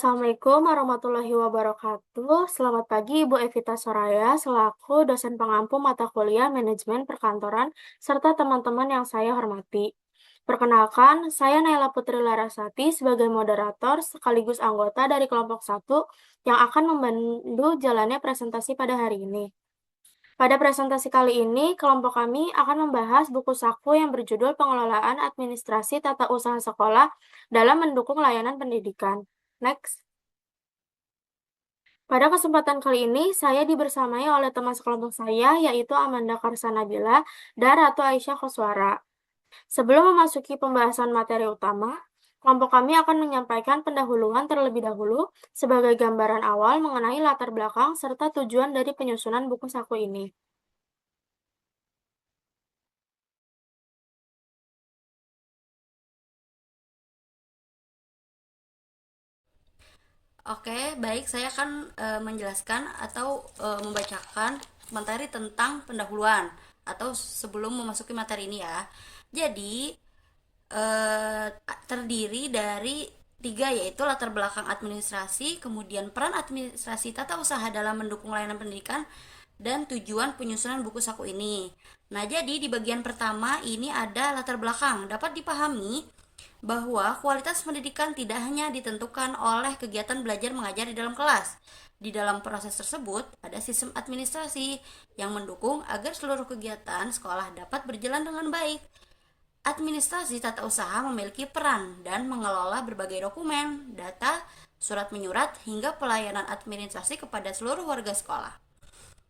Assalamualaikum warahmatullahi wabarakatuh. Selamat pagi Ibu Evita Soraya, selaku dosen pengampu mata kuliah Manajemen Perkantoran, serta teman-teman yang saya hormati. Perkenalkan, saya Naila Putri Larasati sebagai moderator sekaligus anggota dari kelompok 1 yang akan membantu jalannya presentasi pada hari ini. Pada presentasi kali ini, kelompok kami akan membahas buku saku yang berjudul Pengelolaan Administrasi Tata Usaha Sekolah dalam mendukung layanan pendidikan. Next. Pada kesempatan kali ini, saya dibersamai oleh teman sekelompok saya, yaitu Amanda Karsanabila dan Ratu Aisyah Koswara. Sebelum memasuki pembahasan materi utama, kelompok kami akan menyampaikan pendahuluan terlebih dahulu sebagai gambaran awal mengenai latar belakang serta tujuan dari penyusunan buku saku ini. Oke, baik. Saya akan menjelaskan atau membacakan materi tentang pendahuluan atau sebelum memasuki materi ini ya. Jadi, eh, terdiri dari tiga, yaitu latar belakang administrasi, kemudian peran administrasi tata usaha dalam mendukung layanan pendidikan, dan tujuan penyusunan buku saku ini. Nah, jadi di bagian pertama ini ada latar belakang. Dapat dipahami bahwa kualitas pendidikan tidak hanya ditentukan oleh kegiatan belajar mengajar di dalam kelas. Di dalam proses tersebut, ada sistem administrasi yang mendukung agar seluruh kegiatan sekolah dapat berjalan dengan baik. Administrasi tata usaha memiliki peran dan mengelola berbagai dokumen, data, surat menyurat, hingga pelayanan administrasi kepada seluruh warga sekolah.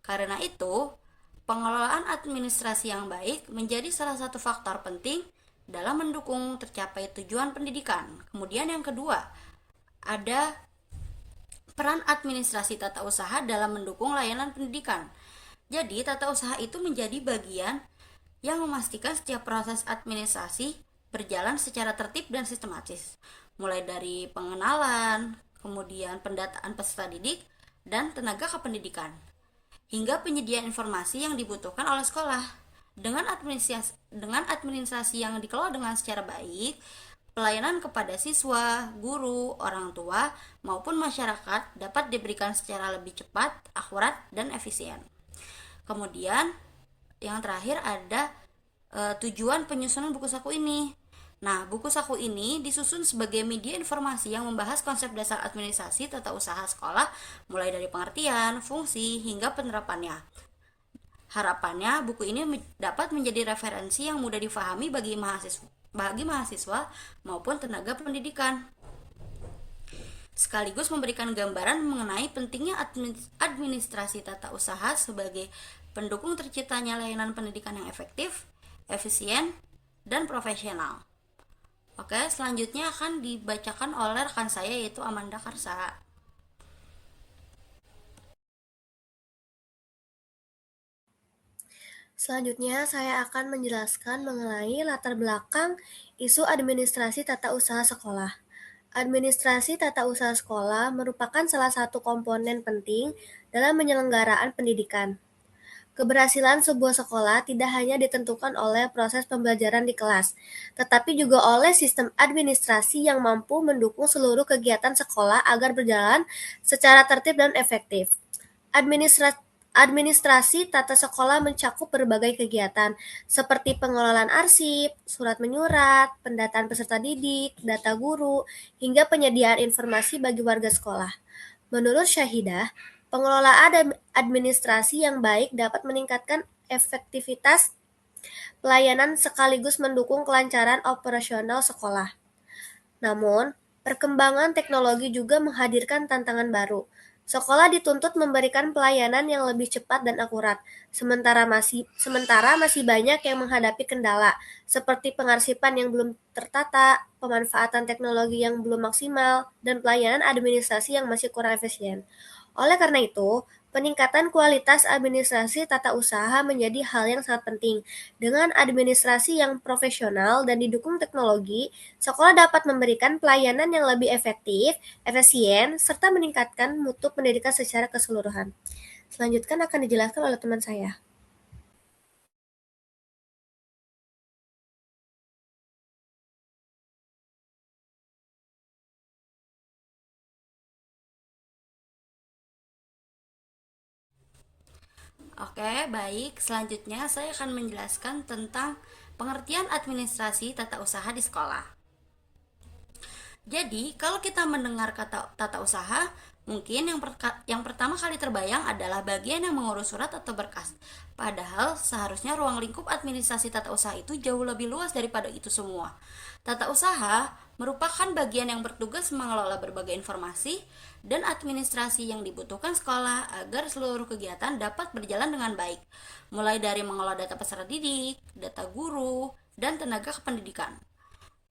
Karena itu, pengelolaan administrasi yang baik menjadi salah satu faktor penting dalam mendukung tercapai tujuan pendidikan. Kemudian yang kedua, ada peran administrasi tata usaha dalam mendukung layanan pendidikan. Jadi, tata usaha itu menjadi bagian yang memastikan setiap proses administrasi berjalan secara tertib dan sistematis, mulai dari pengenalan, kemudian pendataan peserta didik, dan tenaga kependidikan, hingga penyediaan informasi yang dibutuhkan oleh sekolah. Dengan administrasi yang dikelola dengan secara baik, pelayanan kepada siswa, guru, orang tua, maupun masyarakat dapat diberikan secara lebih cepat, akurat, dan efisien. Kemudian yang terakhir ada tujuan penyusunan buku saku ini. Nah, buku saku ini disusun sebagai media informasi yang membahas konsep dasar administrasi tata usaha sekolah, mulai dari pengertian, fungsi, hingga penerapannya. Harapannya, buku ini dapat menjadi referensi yang mudah difahami bagi mahasiswa maupun tenaga pendidikan, sekaligus memberikan gambaran mengenai pentingnya administrasi tata usaha sebagai pendukung terciptanya layanan pendidikan yang efektif, efisien, dan profesional. Oke, selanjutnya akan dibacakan oleh rekan saya, yaitu Amanda Karsa. Selanjutnya, saya akan menjelaskan mengenai latar belakang isu administrasi tata usaha sekolah. Administrasi tata usaha sekolah merupakan salah satu komponen penting dalam penyelenggaraan pendidikan. Keberhasilan sebuah sekolah tidak hanya ditentukan oleh proses pembelajaran di kelas, tetapi juga oleh sistem administrasi yang mampu mendukung seluruh kegiatan sekolah agar berjalan secara tertib dan efektif. Administrasi tata sekolah mencakup berbagai kegiatan, seperti pengelolaan arsip, surat menyurat, pendataan peserta didik, data guru, hingga penyediaan informasi bagi warga sekolah. Menurut Syahidah, pengelolaan administrasi yang baik dapat meningkatkan efektivitas pelayanan sekaligus mendukung kelancaran operasional sekolah. Namun, perkembangan teknologi juga menghadirkan tantangan baru. Sekolah dituntut memberikan pelayanan yang lebih cepat dan akurat, sementara masih banyak yang menghadapi kendala, seperti pengarsipan yang belum tertata, pemanfaatan teknologi yang belum maksimal, dan pelayanan administrasi yang masih kurang efisien. Oleh karena itu, peningkatan kualitas administrasi tata usaha menjadi hal yang sangat penting. Dengan administrasi yang profesional dan didukung teknologi, sekolah dapat memberikan pelayanan yang lebih efektif, efisien, serta meningkatkan mutu pendidikan secara keseluruhan. Selanjutnya akan dijelaskan oleh teman saya. Oke, baik. Selanjutnya saya akan menjelaskan tentang pengertian administrasi tata usaha di sekolah. Jadi, kalau kita mendengar kata tata usaha, mungkin yang pertama kali terbayang adalah bagian yang mengurus surat atau berkas. Padahal seharusnya ruang lingkup administrasi tata usaha itu jauh lebih luas daripada itu semua. Tata usaha merupakan bagian yang bertugas mengelola berbagai informasi dan administrasi yang dibutuhkan sekolah agar seluruh kegiatan dapat berjalan dengan baik, mulai dari mengelola data peserta didik, data guru, dan tenaga kependidikan,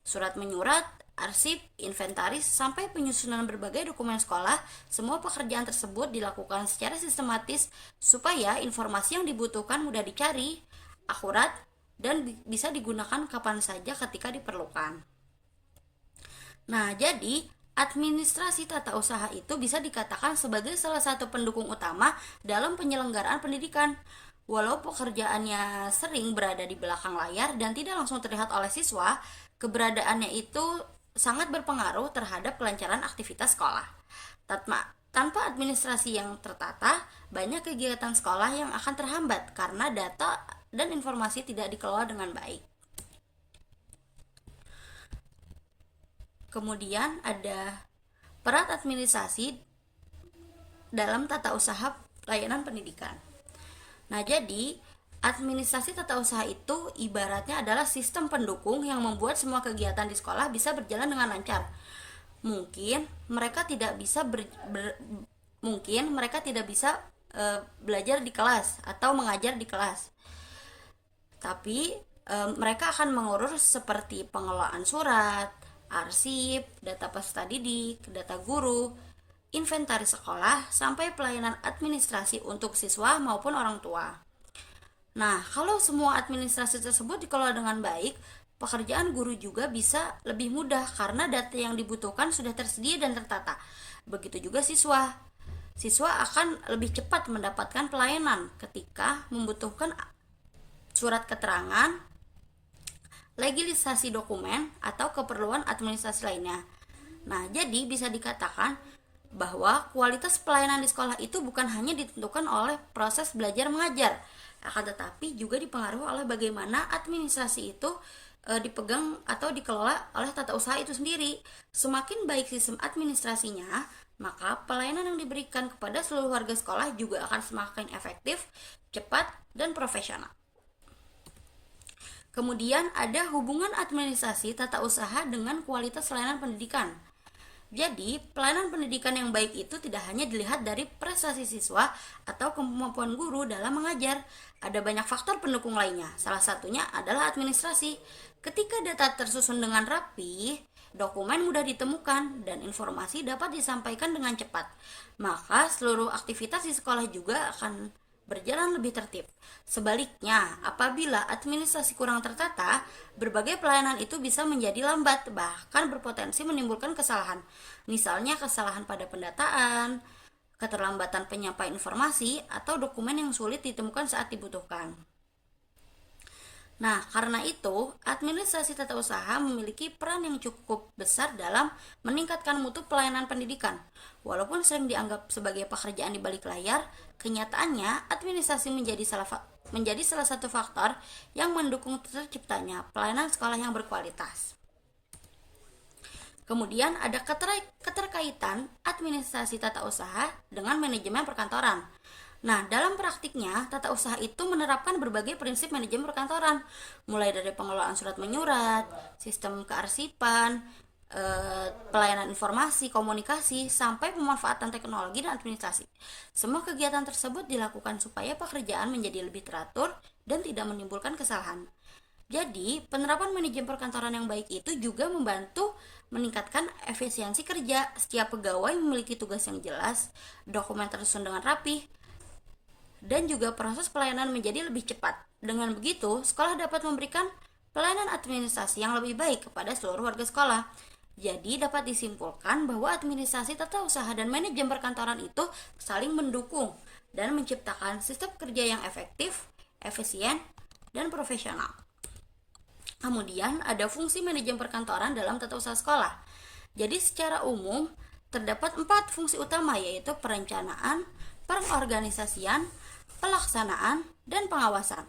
surat menyurat, arsip, inventaris, sampai penyusunan berbagai dokumen sekolah. Semua pekerjaan tersebut dilakukan secara sistematis supaya informasi yang dibutuhkan mudah dicari, akurat, dan bisa digunakan kapan saja ketika diperlukan. Nah, jadi administrasi tata usaha itu bisa dikatakan sebagai salah satu pendukung utama dalam penyelenggaraan pendidikan. Walau pekerjaannya sering berada di belakang layar dan tidak langsung terlihat oleh siswa, keberadaannya itu sangat berpengaruh terhadap kelancaran aktivitas sekolah. Tanpa administrasi yang tertata, banyak kegiatan sekolah yang akan terhambat karena data dan informasi tidak dikelola dengan baik. Kemudian ada peran administrasi dalam tata usaha layanan pendidikan. Nah, jadi administrasi tata usaha itu ibaratnya adalah sistem pendukung yang membuat semua kegiatan di sekolah bisa berjalan dengan lancar. Mungkin mereka tidak bisa belajar di kelas atau mengajar di kelas, tapi mereka akan mengurus seperti pengelolaan surat, arsip, data peserta didik, data guru, inventaris sekolah, sampai pelayanan administrasi untuk siswa maupun orang tua. Nah, kalau semua administrasi tersebut dikelola dengan baik, pekerjaan guru juga bisa lebih mudah karena data yang dibutuhkan sudah tersedia dan tertata. Begitu juga siswa. Siswa akan lebih cepat mendapatkan pelayanan ketika membutuhkan surat keterangan, legitimasi dokumen, atau keperluan administrasi lainnya. Nah, jadi bisa dikatakan bahwa kualitas pelayanan di sekolah itu bukan hanya ditentukan oleh proses belajar mengajar, akan tetapi juga dipengaruhi oleh bagaimana administrasi itu dipegang atau dikelola oleh tata usaha itu sendiri. Semakin baik sistem administrasinya, maka pelayanan yang diberikan kepada seluruh warga sekolah juga akan semakin efektif, cepat, dan profesional. Kemudian ada hubungan administrasi tata usaha dengan kualitas layanan pendidikan. Jadi, pelayanan pendidikan yang baik itu tidak hanya dilihat dari prestasi siswa atau kemampuan guru dalam mengajar. Ada banyak faktor pendukung lainnya. Salah satunya adalah administrasi. Ketika data tersusun dengan rapi, dokumen mudah ditemukan, dan informasi dapat disampaikan dengan cepat, maka seluruh aktivitas di sekolah juga akan berjalan lebih tertib. Sebaliknya, apabila administrasi kurang tertata, berbagai pelayanan itu bisa menjadi lambat, bahkan berpotensi menimbulkan kesalahan. Misalnya kesalahan pada pendataan, keterlambatan penyampaian informasi, atau dokumen yang sulit ditemukan saat dibutuhkan. Nah, karena itu, administrasi tata usaha memiliki peran yang cukup besar dalam meningkatkan mutu pelayanan pendidikan. Walaupun sering dianggap sebagai pekerjaan di balik layar, kenyataannya administrasi menjadi salah satu faktor yang mendukung terciptanya pelayanan sekolah yang berkualitas. Kemudian ada keterkaitan administrasi tata usaha dengan manajemen perkantoran. Nah, dalam praktiknya, tata usaha itu menerapkan berbagai prinsip manajemen perkantoran, mulai dari pengelolaan surat menyurat, sistem kearsipan, pelayanan informasi, komunikasi, sampai pemanfaatan teknologi dan administrasi. Semua kegiatan tersebut dilakukan supaya pekerjaan menjadi lebih teratur dan tidak menimbulkan kesalahan. Jadi, penerapan manajemen perkantoran yang baik itu juga membantu meningkatkan efisiensi kerja. Setiap pegawai memiliki tugas yang jelas, dokumen tersusun dengan rapi, dan juga proses pelayanan menjadi lebih cepat. Dengan begitu, sekolah dapat memberikan pelayanan administrasi yang lebih baik kepada seluruh warga sekolah. Jadi dapat disimpulkan bahwa administrasi tata usaha dan manajemen perkantoran itu saling mendukung dan menciptakan sistem kerja yang efektif, efisien, dan profesional. Kemudian ada fungsi manajemen perkantoran dalam tata usaha sekolah. Jadi secara umum terdapat 4 fungsi utama, yaitu perencanaan, pengorganisasian, pelaksanaan, dan pengawasan.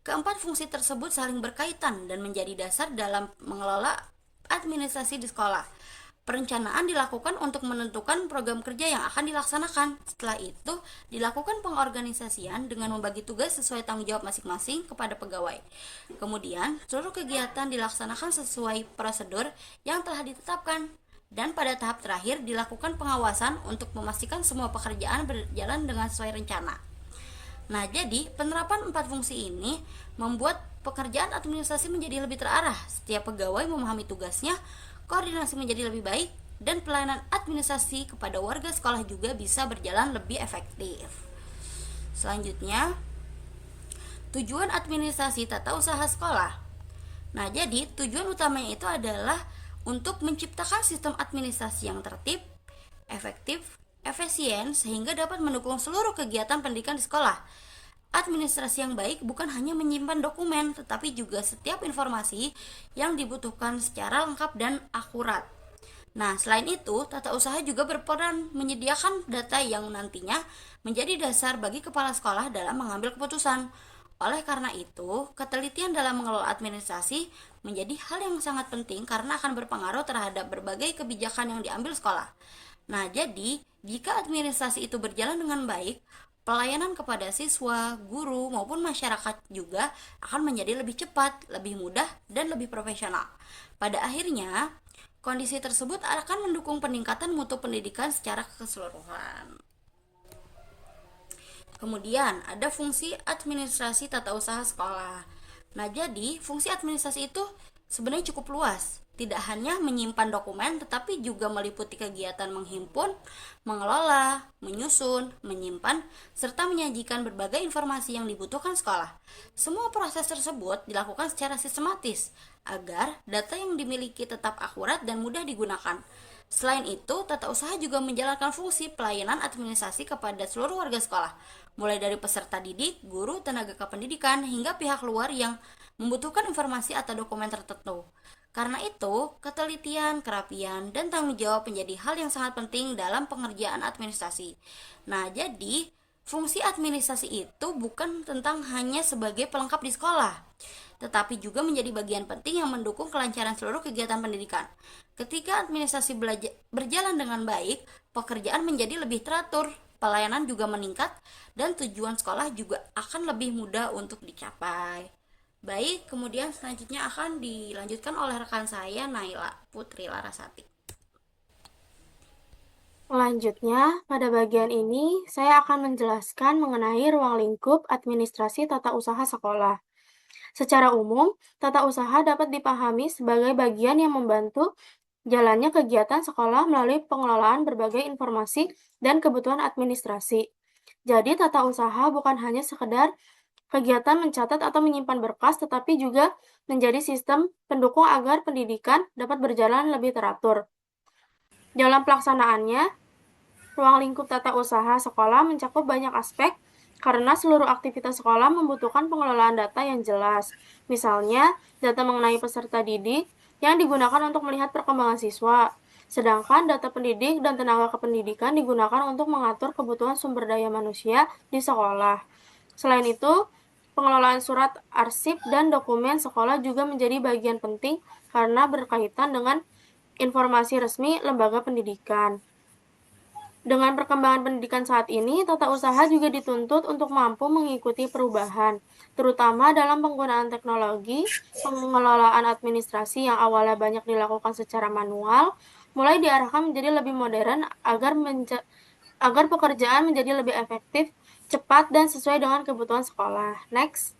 Keempat fungsi tersebut saling berkaitan dan menjadi dasar dalam mengelola administrasi di sekolah. Perencanaan dilakukan untuk menentukan program kerja yang akan dilaksanakan. Setelah itu, dilakukan pengorganisasian dengan membagi tugas sesuai tanggung jawab masing-masing kepada pegawai. Kemudian, seluruh kegiatan dilaksanakan sesuai prosedur yang telah ditetapkan. Dan pada tahap terakhir, dilakukan pengawasan untuk memastikan semua pekerjaan berjalan dengan sesuai rencana. Nah, jadi penerapan empat fungsi ini membuat pekerjaan administrasi menjadi lebih terarah. Setiap pegawai memahami tugasnya, koordinasi menjadi lebih baik, dan pelayanan administrasi kepada warga sekolah juga bisa berjalan lebih efektif. Selanjutnya, tujuan administrasi tata usaha sekolah. Nah, jadi tujuan utamanya itu adalah untuk menciptakan sistem administrasi yang tertib, efektif, efisien, sehingga dapat mendukung seluruh kegiatan pendidikan di sekolah. Administrasi yang baik bukan hanya menyimpan dokumen, tetapi juga setiap informasi yang dibutuhkan secara lengkap dan akurat. Nah, selain itu, tata usaha juga berperan menyediakan data yang nantinya menjadi dasar bagi kepala sekolah dalam mengambil keputusan. Oleh karena itu, ketelitian dalam mengelola administrasi menjadi hal yang sangat penting karena akan berpengaruh terhadap berbagai kebijakan yang diambil sekolah. Nah, jadi, jika administrasi itu berjalan dengan baik, pelayanan kepada siswa, guru, maupun masyarakat juga akan menjadi lebih cepat, lebih mudah, dan lebih profesional. Pada akhirnya, kondisi tersebut akan mendukung peningkatan mutu pendidikan secara keseluruhan. Kemudian ada fungsi administrasi tata usaha sekolah. Nah, jadi fungsi administrasi itu sebenarnya cukup luas. Tidak hanya menyimpan dokumen, tetapi juga meliputi kegiatan menghimpun, mengelola, menyusun, menyimpan, serta menyajikan berbagai informasi yang dibutuhkan sekolah. Semua proses tersebut dilakukan secara sistematis, agar data yang dimiliki tetap akurat dan mudah digunakan. Selain itu, tata usaha juga menjalankan fungsi pelayanan administrasi kepada seluruh warga sekolah, mulai dari peserta didik, guru, tenaga kependidikan, hingga pihak luar yang membutuhkan informasi atau dokumen tertentu. Karena itu, ketelitian, kerapian, dan tanggung jawab menjadi hal yang sangat penting dalam pengerjaan administrasi. Nah, jadi fungsi administrasi itu bukan tentang hanya sebagai pelengkap di sekolah, tetapi juga menjadi bagian penting yang mendukung kelancaran seluruh kegiatan pendidikan. Ketika administrasi berjalan dengan baik, pekerjaan menjadi lebih teratur, pelayanan juga meningkat, dan tujuan sekolah juga akan lebih mudah untuk dicapai. Baik, kemudian selanjutnya akan dilanjutkan oleh rekan saya Naila Putri Larasati. Selanjutnya, pada bagian ini, saya akan menjelaskan mengenai ruang lingkup administrasi tata usaha sekolah. Secara umum, tata usaha dapat dipahami sebagai bagian yang membantu jalannya kegiatan sekolah melalui pengelolaan berbagai informasi dan kebutuhan administrasi. Jadi, tata usaha bukan hanya sekedar kegiatan mencatat atau menyimpan berkas, tetapi juga menjadi sistem pendukung agar pendidikan dapat berjalan lebih teratur. Dalam pelaksanaannya, ruang lingkup tata usaha sekolah mencakup banyak aspek karena seluruh aktivitas sekolah membutuhkan pengelolaan data yang jelas. Misalnya, data mengenai peserta didik yang digunakan untuk melihat perkembangan siswa, sedangkan data pendidik dan tenaga kependidikan digunakan untuk mengatur kebutuhan sumber daya manusia di sekolah. Selain itu, pengelolaan surat arsip dan dokumen sekolah juga menjadi bagian penting karena berkaitan dengan informasi resmi lembaga pendidikan. Dengan perkembangan pendidikan saat ini, tata usaha juga dituntut untuk mampu mengikuti perubahan, terutama dalam penggunaan teknologi. Pengelolaan administrasi yang awalnya banyak dilakukan secara manual, mulai diarahkan menjadi lebih modern agar pekerjaan menjadi lebih efektif, cepat, dan sesuai dengan kebutuhan sekolah. Next.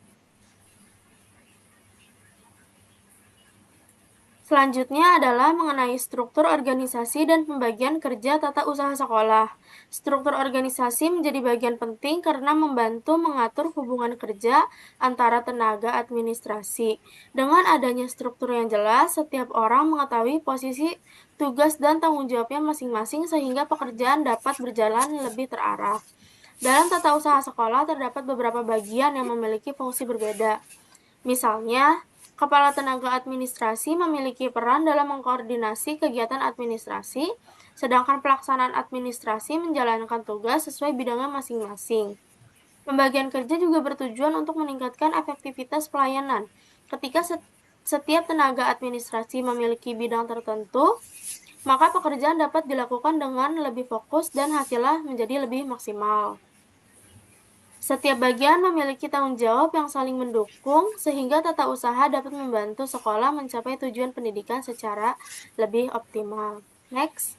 Selanjutnya adalah mengenai struktur organisasi dan pembagian kerja tata usaha sekolah. Struktur organisasi menjadi bagian penting karena membantu mengatur hubungan kerja antara tenaga administrasi. Dengan adanya struktur yang jelas, setiap orang mengetahui posisi, tugas, dan tanggung jawabnya masing-masing sehingga pekerjaan dapat berjalan lebih terarah. Dalam tata usaha sekolah terdapat beberapa bagian yang memiliki fungsi berbeda. Misalnya, Kepala Tenaga Administrasi memiliki peran dalam mengkoordinasi kegiatan administrasi, sedangkan pelaksanaan administrasi menjalankan tugas sesuai bidangnya masing-masing. Pembagian kerja juga bertujuan untuk meningkatkan efektivitas pelayanan. Ketika setiap tenaga administrasi memiliki bidang tertentu, maka pekerjaan dapat dilakukan dengan lebih fokus dan hasilnya menjadi lebih maksimal. Setiap bagian memiliki tanggung jawab yang saling mendukung, sehingga tata usaha dapat membantu sekolah mencapai tujuan pendidikan secara lebih optimal. Next.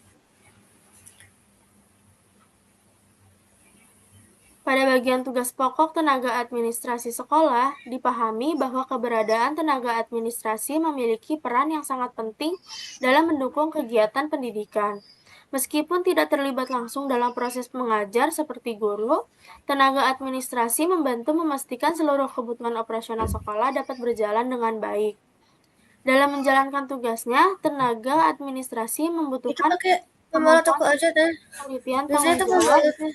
Pada bagian tugas pokok tenaga administrasi sekolah, dipahami bahwa keberadaan tenaga administrasi memiliki peran yang sangat penting dalam mendukung kegiatan pendidikan. Meskipun tidak terlibat langsung dalam proses mengajar seperti guru, tenaga administrasi membantu memastikan seluruh kebutuhan operasional sekolah dapat berjalan dengan baik. Dalam menjalankan tugasnya, tenaga administrasi Itu membutuhkan pakai pemalat aku kemampuan aja deh. penelitian, Biasanya tanggung itu jawab, pemalatnya.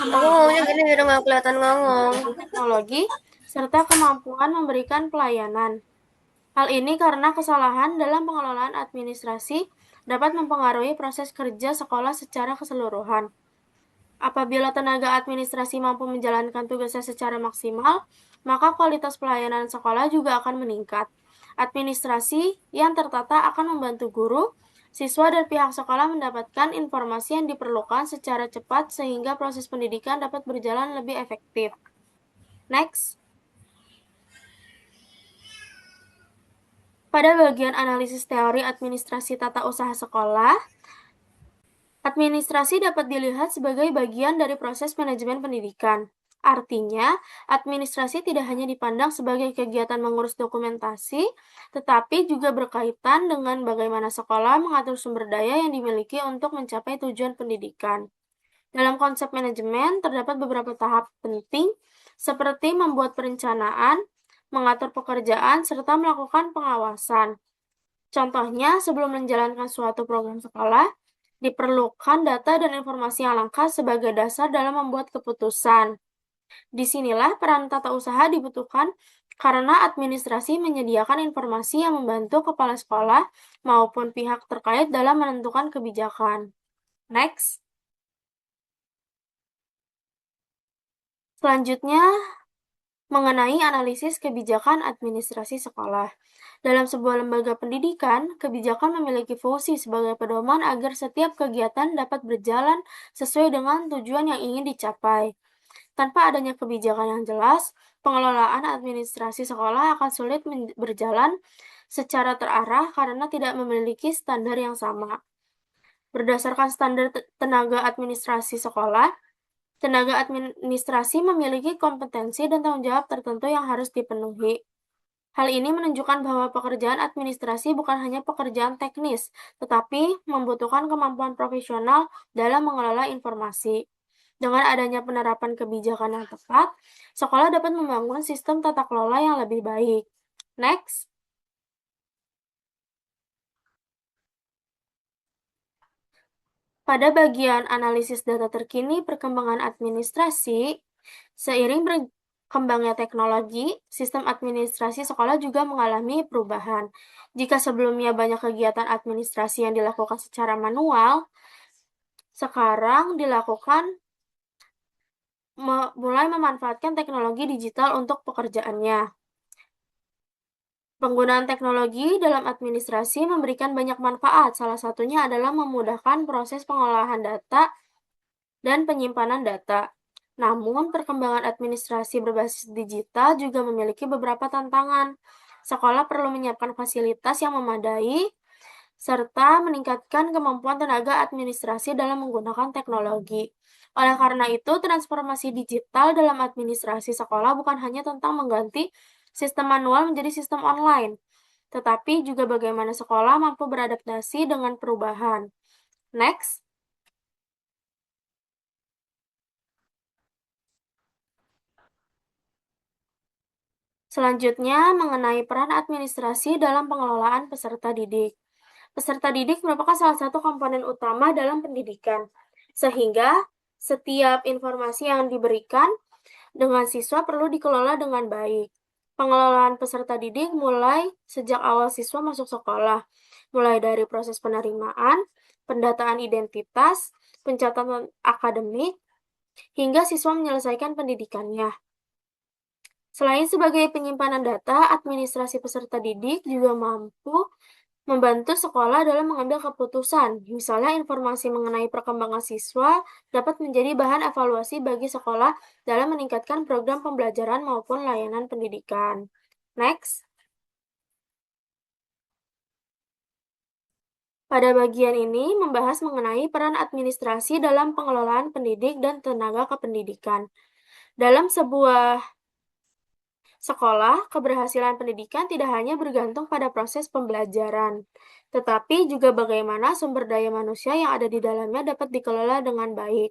Aku ngomongnya kemampuan gini biar nggak kelihatan ngomong. teknologi, serta kemampuan memberikan pelayanan. Hal ini karena kesalahan dalam pengelolaan administrasi dapat mempengaruhi proses kerja sekolah secara keseluruhan. Apabila tenaga administrasi mampu menjalankan tugasnya secara maksimal, maka kualitas pelayanan sekolah juga akan meningkat. Administrasi yang tertata akan membantu guru, siswa, dan pihak sekolah mendapatkan informasi yang diperlukan secara cepat sehingga proses pendidikan dapat berjalan lebih efektif. Next. Pada bagian analisis teori administrasi tata usaha sekolah, administrasi dapat dilihat sebagai bagian dari proses manajemen pendidikan. Artinya, administrasi tidak hanya dipandang sebagai kegiatan mengurus dokumentasi, tetapi juga berkaitan dengan bagaimana sekolah mengatur sumber daya yang dimiliki untuk mencapai tujuan pendidikan. Dalam konsep manajemen, terdapat beberapa tahap penting, seperti membuat perencanaan, mengatur pekerjaan, serta melakukan pengawasan. Contohnya, sebelum menjalankan suatu program sekolah, diperlukan data dan informasi yang lengkap sebagai dasar dalam membuat keputusan. Disinilah peran tata usaha dibutuhkan karena administrasi menyediakan informasi yang membantu kepala sekolah maupun pihak terkait dalam menentukan kebijakan. Next. Selanjutnya, mengenai analisis kebijakan administrasi sekolah. Dalam sebuah lembaga pendidikan, kebijakan memiliki fungsi sebagai pedoman agar setiap kegiatan dapat berjalan sesuai dengan tujuan yang ingin dicapai. Tanpa adanya kebijakan yang jelas, pengelolaan administrasi sekolah akan sulit berjalan secara terarah karena tidak memiliki standar yang sama. Berdasarkan standar tenaga administrasi sekolah, tenaga administrasi memiliki kompetensi dan tanggung jawab tertentu yang harus dipenuhi. Hal ini menunjukkan bahwa pekerjaan administrasi bukan hanya pekerjaan teknis, tetapi membutuhkan kemampuan profesional dalam mengelola informasi. Dengan adanya penerapan kebijakan yang tepat, sekolah dapat membangun sistem tata kelola yang lebih baik. Next. Pada bagian analisis data terkini perkembangan administrasi, seiring berkembangnya teknologi, sistem administrasi sekolah juga mengalami perubahan. Jika sebelumnya banyak kegiatan administrasi yang dilakukan secara manual, sekarang dilakukan mulai memanfaatkan teknologi digital untuk pekerjaannya. Penggunaan teknologi dalam administrasi memberikan banyak manfaat, salah satunya adalah memudahkan proses pengolahan data dan penyimpanan data. Namun, perkembangan administrasi berbasis digital juga memiliki beberapa tantangan. Sekolah perlu menyiapkan fasilitas yang memadai, serta meningkatkan kemampuan tenaga administrasi dalam menggunakan teknologi. Oleh karena itu, transformasi digital dalam administrasi sekolah bukan hanya tentang mengganti sistem manual menjadi sistem online, tetapi juga bagaimana sekolah mampu beradaptasi dengan perubahan. Next. Selanjutnya, mengenai peran administrasi dalam pengelolaan peserta didik. Peserta didik merupakan salah satu komponen utama dalam pendidikan, sehingga setiap informasi yang diberikan dengan siswa perlu dikelola dengan baik. Pengelolaan peserta didik mulai sejak awal siswa masuk sekolah, mulai dari proses penerimaan, pendataan identitas, pencatatan akademik, hingga siswa menyelesaikan pendidikannya. Selain sebagai penyimpanan data, administrasi peserta didik juga mampu membantu sekolah dalam mengambil keputusan. Misalnya, informasi mengenai perkembangan siswa dapat menjadi bahan evaluasi bagi sekolah dalam meningkatkan program pembelajaran maupun layanan pendidikan. Next. Pada bagian ini membahas mengenai peran administrasi dalam pengelolaan pendidik dan tenaga kependidikan. Dalam sebuah sekolah, keberhasilan pendidikan tidak hanya bergantung pada proses pembelajaran, tetapi juga bagaimana sumber daya manusia yang ada di dalamnya dapat dikelola dengan baik.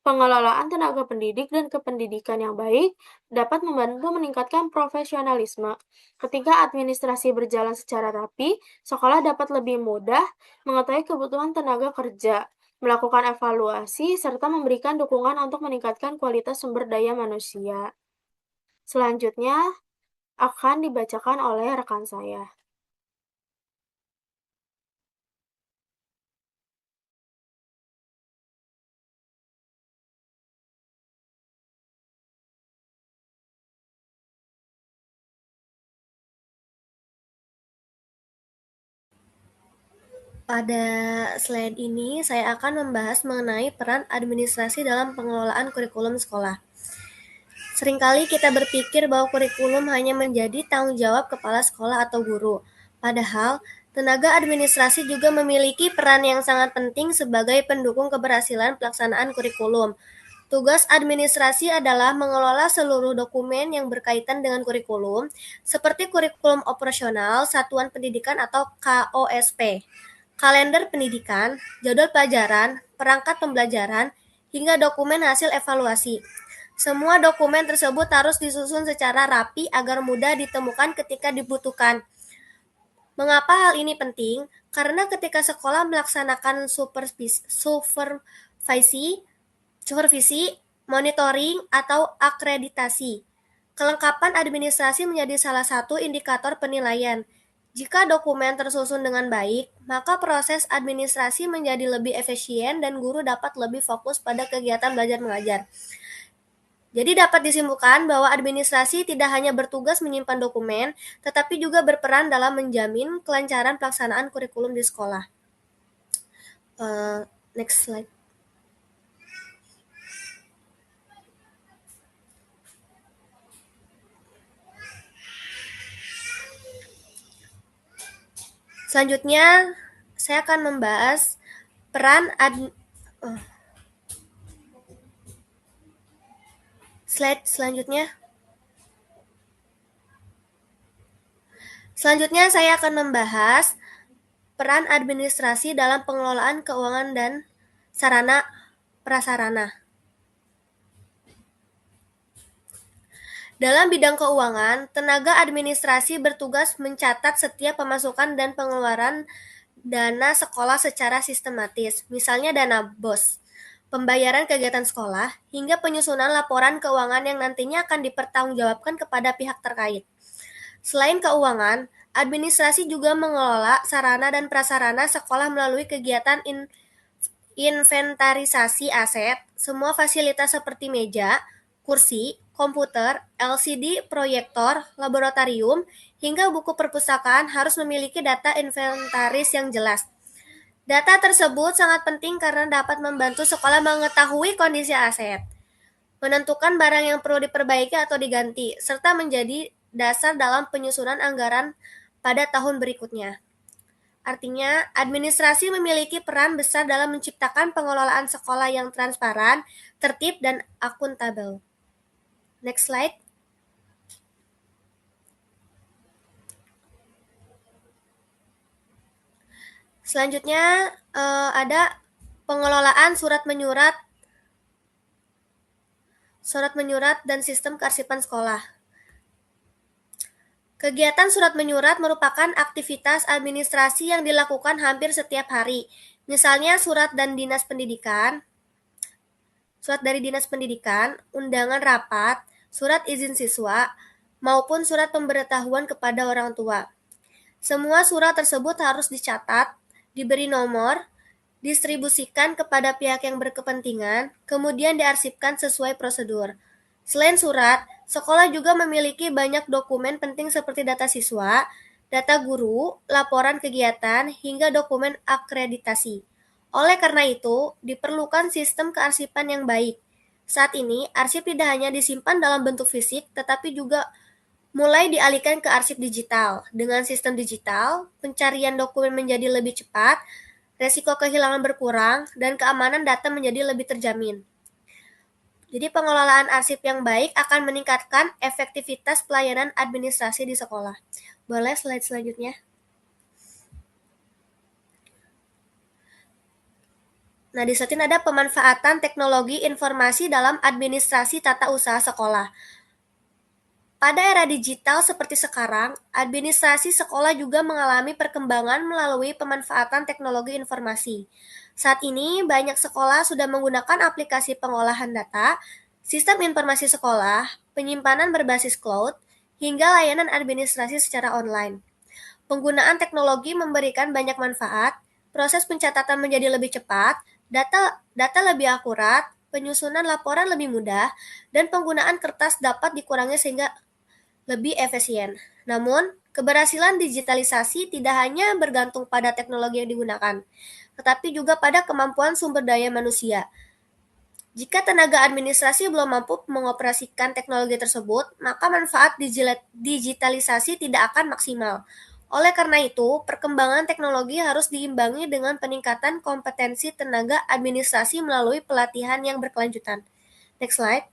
Pengelolaan tenaga pendidik dan kependidikan yang baik dapat membantu meningkatkan profesionalisme. Ketika administrasi berjalan secara rapi, sekolah dapat lebih mudah mengetahui kebutuhan tenaga kerja, melakukan evaluasi, serta memberikan dukungan untuk meningkatkan kualitas sumber daya manusia. Selanjutnya akan dibacakan oleh rekan saya. Pada slide ini, saya akan membahas mengenai peran administrasi dalam pengelolaan kurikulum sekolah. Seringkali kita berpikir bahwa kurikulum hanya menjadi tanggung jawab kepala sekolah atau guru. Padahal, tenaga administrasi juga memiliki peran yang sangat penting sebagai pendukung keberhasilan pelaksanaan kurikulum. Tugas administrasi adalah mengelola seluruh dokumen yang berkaitan dengan kurikulum, seperti kurikulum operasional, satuan pendidikan atau KOSP, kalender pendidikan, jadwal pelajaran, perangkat pembelajaran, hingga dokumen hasil evaluasi. Semua dokumen tersebut harus disusun secara rapi agar mudah ditemukan ketika dibutuhkan. Mengapa hal ini penting? Karena ketika sekolah melaksanakan supervisi, monitoring, atau akreditasi, kelengkapan administrasi menjadi salah satu indikator penilaian. Jika dokumen tersusun dengan baik, maka proses administrasi menjadi lebih efisien dan guru dapat lebih fokus pada kegiatan belajar mengajar. Jadi dapat disimpulkan bahwa administrasi tidak hanya bertugas menyimpan dokumen, tetapi juga berperan dalam menjamin kelancaran pelaksanaan kurikulum di sekolah. Next slide. Selanjutnya, saya akan membahas peran slide selanjutnya. Selanjutnya, saya akan membahas peran administrasi dalam pengelolaan keuangan dan sarana prasarana. Dalam bidang keuangan, tenaga administrasi bertugas mencatat setiap pemasukan dan pengeluaran dana sekolah secara sistematis, misalnya dana BOS, pembayaran kegiatan sekolah, hingga penyusunan laporan keuangan yang nantinya akan dipertanggungjawabkan kepada pihak terkait. Selain keuangan, administrasi juga mengelola sarana dan prasarana sekolah melalui kegiatan inventarisasi aset. Semua fasilitas seperti meja, kursi, komputer, LCD, proyektor, laboratorium, hingga buku perpustakaan harus memiliki data inventaris yang jelas. Data tersebut sangat penting karena dapat membantu sekolah mengetahui kondisi aset, menentukan barang yang perlu diperbaiki atau diganti, serta menjadi dasar dalam penyusunan anggaran pada tahun berikutnya. Artinya, administrasi memiliki peran besar dalam menciptakan pengelolaan sekolah yang transparan, tertib, dan akuntabel. Next slide. Selanjutnya ada pengelolaan surat menyurat dan sistem kearsipan sekolah. Kegiatan surat menyurat merupakan aktivitas administrasi yang dilakukan hampir setiap hari. Misalnya surat dari Dinas Pendidikan, undangan rapat, surat izin siswa, maupun surat pemberitahuan kepada orang tua. Semua surat tersebut harus dicatat, diberi nomor, distribusikan kepada pihak yang berkepentingan, kemudian diarsipkan sesuai prosedur. Selain surat, sekolah juga memiliki banyak dokumen penting seperti data siswa, data guru, laporan kegiatan, hingga dokumen akreditasi. Oleh karena itu, diperlukan sistem kearsipan yang baik. Saat ini, arsip tidak hanya disimpan dalam bentuk fisik, tetapi juga mulai dialihkan ke arsip digital. Dengan sistem digital, pencarian dokumen menjadi lebih cepat, resiko kehilangan berkurang, dan keamanan data menjadi lebih terjamin. Jadi pengelolaan arsip yang baik akan meningkatkan efektivitas pelayanan administrasi di sekolah. Boleh slide selanjutnya? Nah, di slide ini ada pemanfaatan teknologi informasi dalam administrasi tata usaha sekolah. Pada era digital seperti sekarang, administrasi sekolah juga mengalami perkembangan melalui pemanfaatan teknologi informasi. Saat ini, banyak sekolah sudah menggunakan aplikasi pengolahan data, sistem informasi sekolah, penyimpanan berbasis cloud, hingga layanan administrasi secara online. Penggunaan teknologi memberikan banyak manfaat, proses pencatatan menjadi lebih cepat, data lebih akurat, penyusunan laporan lebih mudah, dan penggunaan kertas dapat dikurangi sehingga lebih efisien. Namun, keberhasilan digitalisasi tidak hanya bergantung pada teknologi yang digunakan, tetapi juga pada kemampuan sumber daya manusia. Jika tenaga administrasi belum mampu mengoperasikan teknologi tersebut, maka manfaat digitalisasi tidak akan maksimal. Oleh karena itu, perkembangan teknologi harus diimbangi dengan peningkatan kompetensi tenaga administrasi melalui pelatihan yang berkelanjutan. Next slide.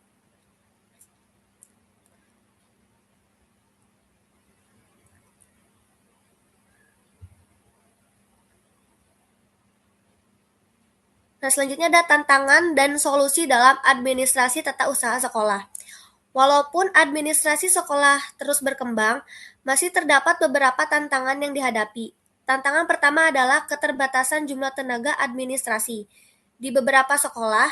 Nah, selanjutnya ada tantangan dan solusi dalam administrasi tata usaha sekolah. Walaupun administrasi sekolah terus berkembang, masih terdapat beberapa tantangan yang dihadapi. Tantangan pertama adalah keterbatasan jumlah tenaga administrasi. Di beberapa sekolah,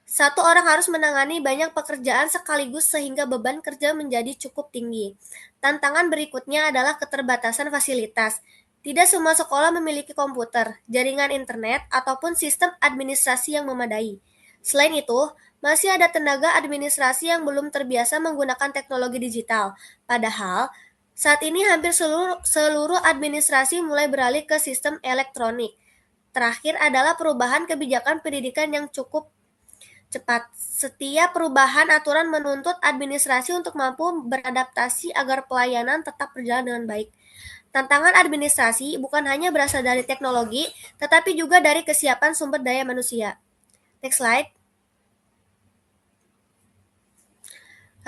satu orang harus menangani banyak pekerjaan sekaligus sehingga beban kerja menjadi cukup tinggi. Tantangan berikutnya adalah keterbatasan fasilitas. Tidak semua sekolah memiliki komputer, jaringan internet, ataupun sistem administrasi yang memadai. Selain itu, masih ada tenaga administrasi yang belum terbiasa menggunakan teknologi digital. Padahal, saat ini hampir seluruh administrasi mulai beralih ke sistem elektronik. Terakhir adalah perubahan kebijakan pendidikan yang cukup cepat. Setiap perubahan aturan menuntut administrasi untuk mampu beradaptasi agar pelayanan tetap berjalan dengan baik. Tantangan administrasi bukan hanya berasal dari teknologi, tetapi juga dari kesiapan sumber daya manusia. Next slide.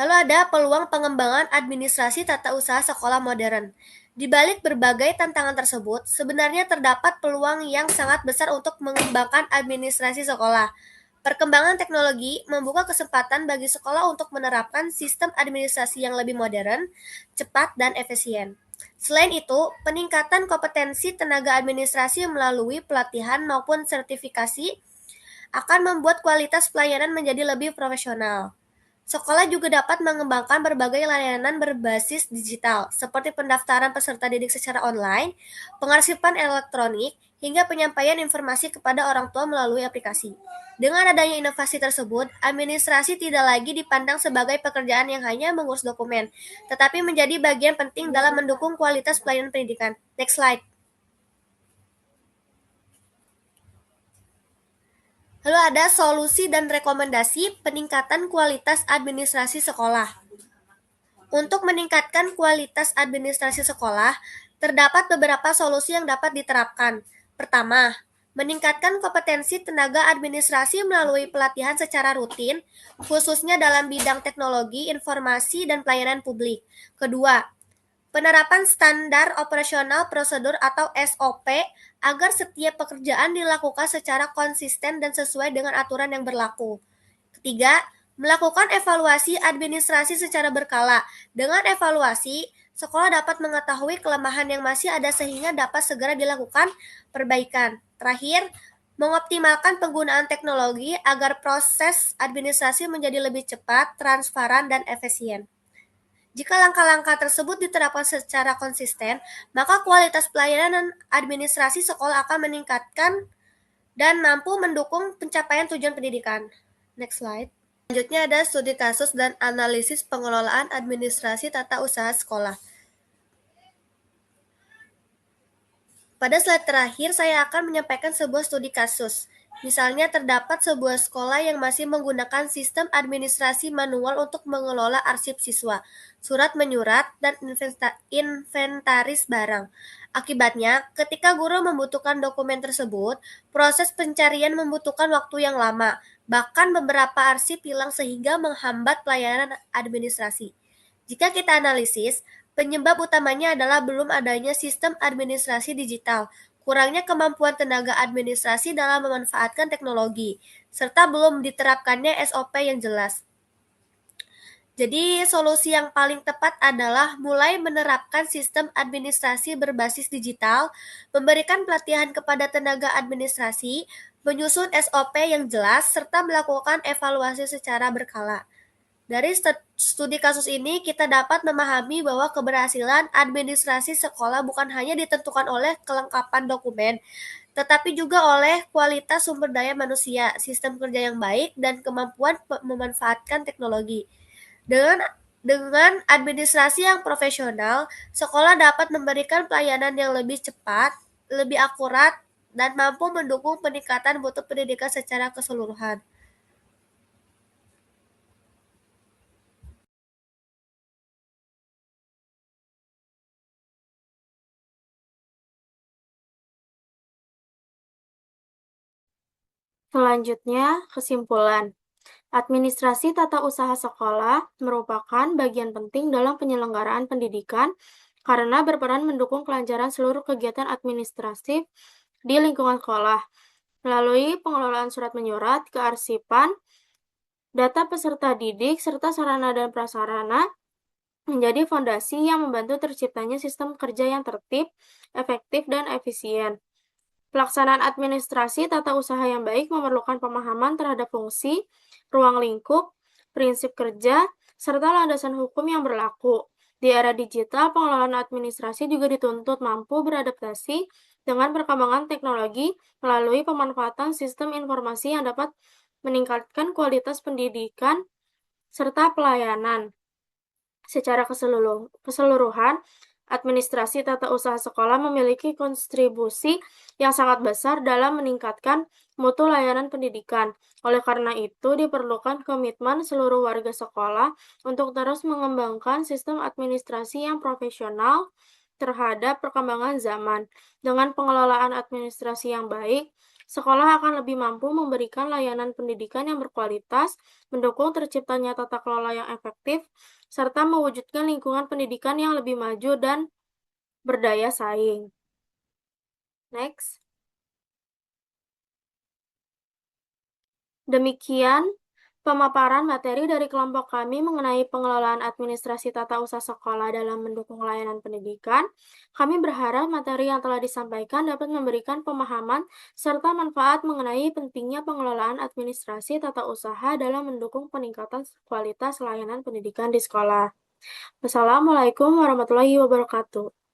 Lalu ada peluang pengembangan administrasi tata usaha sekolah modern. Di balik berbagai tantangan tersebut, sebenarnya terdapat peluang yang sangat besar untuk mengembangkan administrasi sekolah. Perkembangan teknologi membuka kesempatan bagi sekolah untuk menerapkan sistem administrasi yang lebih modern, cepat, dan efisien. Selain itu, peningkatan kompetensi tenaga administrasi melalui pelatihan maupun sertifikasi akan membuat kualitas pelayanan menjadi lebih profesional. Sekolah juga dapat mengembangkan berbagai layanan berbasis digital, seperti pendaftaran peserta didik secara online, pengarsipan elektronik, hingga penyampaian informasi kepada orang tua melalui aplikasi. Dengan adanya inovasi tersebut, administrasi tidak lagi dipandang sebagai pekerjaan yang hanya mengurus dokumen, tetapi menjadi bagian penting dalam mendukung kualitas pelayanan pendidikan. Next slide. Lalu ada solusi dan rekomendasi peningkatan kualitas administrasi sekolah. Untuk meningkatkan kualitas administrasi sekolah, terdapat beberapa solusi yang dapat diterapkan. Pertama, meningkatkan kompetensi tenaga administrasi melalui pelatihan secara rutin, khususnya dalam bidang teknologi, informasi, dan pelayanan publik. Kedua, penerapan standar operasional prosedur atau SOP agar setiap pekerjaan dilakukan secara konsisten dan sesuai dengan aturan yang berlaku. Ketiga, melakukan evaluasi administrasi secara berkala. Dengan evaluasi, sekolah dapat mengetahui kelemahan yang masih ada sehingga dapat segera dilakukan perbaikan. Terakhir, mengoptimalkan penggunaan teknologi agar proses administrasi menjadi lebih cepat, transparan, dan efisien. Jika langkah-langkah tersebut diterapkan secara konsisten, maka kualitas pelayanan administrasi sekolah akan dan mampu mendukung pencapaian tujuan pendidikan. Next slide. Selanjutnya ada studi kasus dan analisis pengelolaan administrasi tata usaha sekolah. Pada slide terakhir, saya akan menyampaikan sebuah studi kasus. Misalnya, terdapat sebuah sekolah yang masih menggunakan sistem administrasi manual untuk mengelola arsip siswa, surat menyurat, dan inventaris barang. Akibatnya, ketika guru membutuhkan dokumen tersebut, proses pencarian membutuhkan waktu yang lama. Bahkan beberapa arsip hilang sehingga menghambat pelayanan administrasi. Jika kita analisis, penyebab utamanya adalah belum adanya sistem administrasi digital, kurangnya kemampuan tenaga administrasi dalam memanfaatkan teknologi, serta belum diterapkannya SOP yang jelas. Jadi, solusi yang paling tepat adalah mulai menerapkan sistem administrasi berbasis digital, memberikan pelatihan kepada tenaga administrasi, menyusun SOP yang jelas, serta melakukan evaluasi secara berkala. Dari studi kasus ini, kita dapat memahami bahwa keberhasilan administrasi sekolah bukan hanya ditentukan oleh kelengkapan dokumen, tetapi juga oleh kualitas sumber daya manusia, sistem kerja yang baik, dan kemampuan memanfaatkan teknologi. Dengan administrasi yang profesional, sekolah dapat memberikan pelayanan yang lebih cepat, lebih akurat, dan mampu mendukung peningkatan mutu pendidikan secara keseluruhan. Selanjutnya, kesimpulan. Administrasi tata usaha sekolah merupakan bagian penting dalam penyelenggaraan pendidikan karena berperan mendukung kelancaran seluruh kegiatan administratif di lingkungan sekolah melalui pengelolaan surat menyurat, kearsipan, data peserta didik, serta sarana dan prasarana menjadi fondasi yang membantu terciptanya sistem kerja yang tertib, efektif, dan efisien. Pelaksanaan administrasi tata usaha yang baik memerlukan pemahaman terhadap fungsi, ruang lingkup, prinsip kerja, serta landasan hukum yang berlaku. Di era digital, pengelolaan administrasi juga dituntut mampu beradaptasi dengan perkembangan teknologi melalui pemanfaatan sistem informasi yang dapat meningkatkan kualitas pendidikan serta pelayanan. Secara keseluruhan, administrasi tata usaha sekolah memiliki kontribusi yang sangat besar dalam meningkatkan mutu layanan pendidikan. Oleh karena itu, diperlukan komitmen seluruh warga sekolah untuk terus mengembangkan sistem administrasi yang profesional terhadap perkembangan zaman. Dengan pengelolaan administrasi yang baik, sekolah akan lebih mampu memberikan layanan pendidikan yang berkualitas, mendukung terciptanya tata kelola yang efektif, serta mewujudkan lingkungan pendidikan yang lebih maju dan berdaya saing. Next. Demikian pemaparan materi dari kelompok kami mengenai pengelolaan administrasi tata usaha sekolah dalam mendukung layanan pendidikan. Kami berharap materi yang telah disampaikan dapat memberikan pemahaman serta manfaat mengenai pentingnya pengelolaan administrasi tata usaha dalam mendukung peningkatan kualitas layanan pendidikan di sekolah. Wassalamualaikum warahmatullahi wabarakatuh.